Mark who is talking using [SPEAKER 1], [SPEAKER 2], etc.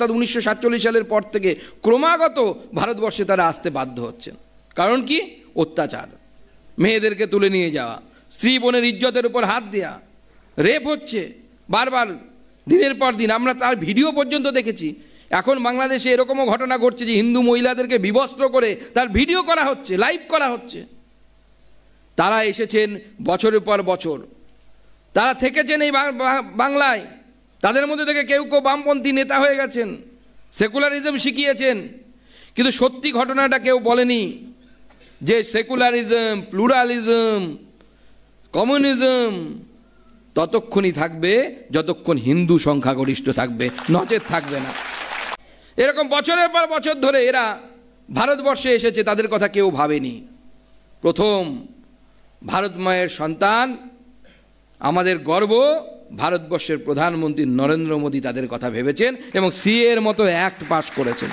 [SPEAKER 1] অর্থাৎ 1947 সালের পর থেকে ক্রমাগত ভারতবর্ষে তারা আসতে বাধ্য হচ্ছেন। কারণ কি? অত্যাচার, মেয়েদেরকে তুলে নিয়ে যাওয়া, স্ত্রী বোনের ইজ্জতের উপর হাত দেওয়া, রেপ হচ্ছে বারবার দিনের পর দিন, আমরা তার ভিডিও পর্যন্ত দেখেছি। এখন বাংলাদেশে এরকমও ঘটনা ঘটছে যে হিন্দু মহিলাদেরকে বিবস্ত্র করে তার ভিডিও করা হচ্ছে, লাইভ করা হচ্ছে। তারা এসেছেন বছরের পর বছর, তারা থেকেছেন এই বাংলায়, তাদের মধ্যে থেকে কেউ কেউ বামপন্থী নেতা হয়ে গেছেন, সেকুলারিজম শিখিয়েছেন। কিন্তু সত্যি ঘটনাটা কেউ বলেনি যে সেকুলারিজম, প্লুরালিজম, কমিউনিজম ততক্ষণই থাকবে যতক্ষণ হিন্দু সংখ্যাগরিষ্ঠ থাকবে, নচেত থাকবে না। এরকম বছরের পর বছর ধরে এরা ভারতবর্ষে এসেছে, তাদের কথা কেউ ভাবেনি। প্রথম ভারত মায়ের সন্তান, আমাদের গর্ব, ভারতবর্ষের প্রধানমন্ত্রী নরেন্দ্র মোদী তাদের কথা ভেবেছেন এবং সিএ এর মতো অ্যাক্ট পাস করেছেন।